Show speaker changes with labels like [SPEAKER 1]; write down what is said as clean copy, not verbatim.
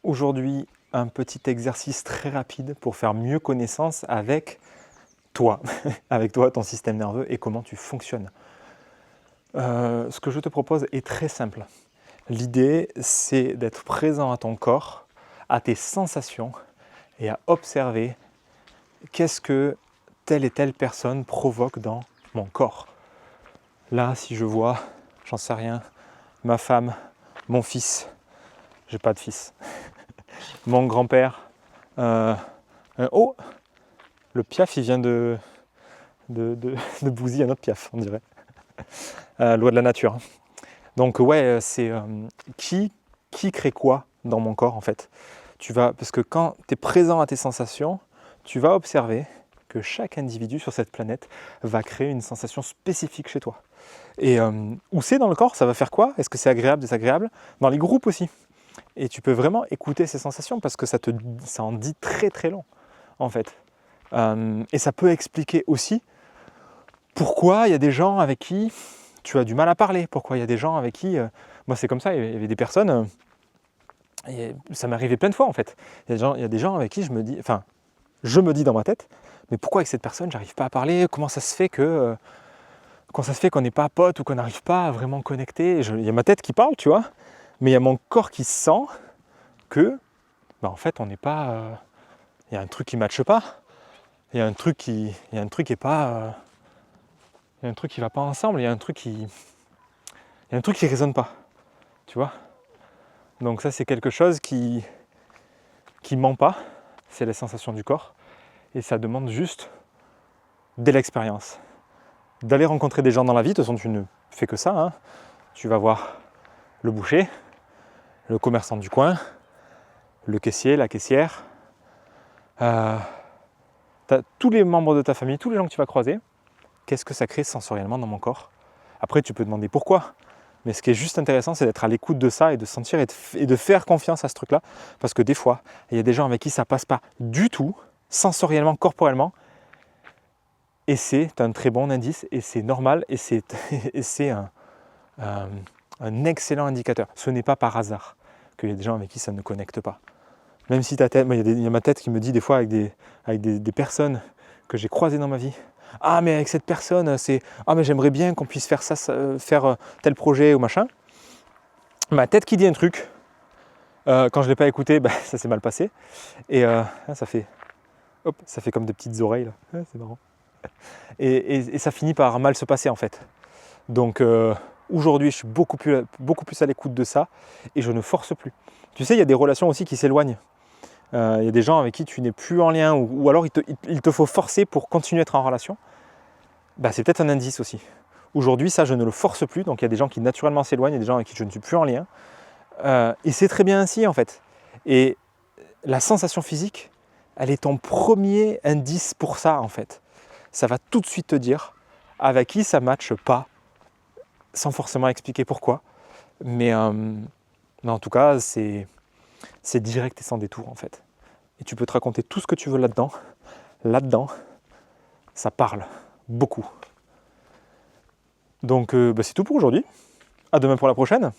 [SPEAKER 1] aujourd'hui un petit exercice très rapide pour faire mieux connaissance avec toi, avec toi, ton système nerveux et comment tu fonctionnes. Ce que je te propose est très simple. L'idée, c'est d'être présent à ton corps, à tes sensations et à observer qu'est-ce que telle et telle personne provoque dans mon corps. Là, si je vois, j'en sais rien, ma femme, mon fils, j'ai pas de fils, mon grand-père, oh, le piaf, il vient de bousiller un autre piaf, on dirait. Loi de la nature. Donc ouais, c'est qui crée quoi dans mon corps en fait. Parce que quand tu es présent à tes sensations, tu vas observer que chaque individu sur cette planète va créer une sensation spécifique chez toi. Et où c'est dans le corps, ça va faire quoi? Est-ce que c'est agréable, désagréable? Dans les groupes aussi. Et tu peux vraiment écouter ces sensations parce que ça en dit très très long en fait. Et ça peut expliquer aussi pourquoi il y a des gens avec qui tu as du mal à parler, pourquoi il y a des gens avec qui... moi c'est comme ça, il y avait des personnes, ça m'est arrivé plein de fois en fait. Il y a des gens avec qui je me dis dans ma tête, mais pourquoi avec cette personne j'arrive pas à parler? Comment ça se fait qu'on n'est pas potes ou qu'on n'arrive pas à vraiment connecter? Il y a ma tête qui parle, tu vois, mais il y a mon corps qui sent que, en fait, on n'est pas... il y a un truc qui ne matche pas. Il y a un truc qui est pas... il y a un truc qui va pas ensemble, il y a un truc qui résonne pas, tu vois. Donc ça c'est quelque chose qui ment pas, c'est les sensations du corps, et ça demande juste de l'expérience. D'aller rencontrer des gens dans la vie, de toute façon tu ne fais que ça, hein. Tu vas voir le boucher, le commerçant du coin, le caissier, la caissière, t'as tous les membres de ta famille, tous les gens que tu vas croiser. Qu'est-ce que ça crée sensoriellement dans mon corps? Après tu peux demander pourquoi. Mais ce qui est juste intéressant, c'est d'être à l'écoute de ça et de sentir et de faire confiance à ce truc-là. Parce que des fois, il y a des gens avec qui ça passe pas du tout, sensoriellement, corporellement. Et c'est un très bon indice, et c'est normal, et c'est un excellent indicateur. Ce n'est pas par hasard qu'il y a des gens avec qui ça ne connecte pas. Même si ta tête, il y a ma tête qui me dit des fois avec des personnes que j'ai croisées dans ma vie, ah mais avec cette personne, mais j'aimerais bien qu'on puisse faire ça, faire tel projet ou machin. Ma tête qui dit un truc, quand je ne l'ai pas écouté, ça s'est mal passé. Et ça fait comme des petites oreilles là. C'est marrant. Et ça finit par mal se passer en fait. Donc aujourd'hui je suis beaucoup plus à l'écoute de ça et je ne force plus. Tu sais, il y a des relations aussi qui s'éloignent. Il y a des gens avec qui tu n'es plus en lien, ou alors il te faut forcer pour continuer à être en relation. C'est peut-être un indice aussi. Aujourd'hui, ça, je ne le force plus. Donc, il y a des gens qui naturellement s'éloignent, il y a des gens avec qui je ne suis plus en lien. Et c'est très bien ainsi, en fait. Et la sensation physique, elle est ton premier indice pour ça, en fait. Ça va tout de suite te dire avec qui ça ne matche pas, sans forcément expliquer pourquoi. Mais en tout cas, c'est direct et sans détour en fait. Et tu peux te raconter tout ce que tu veux là-dedans. Là-dedans, ça parle beaucoup. Donc c'est tout pour aujourd'hui. À demain pour la prochaine.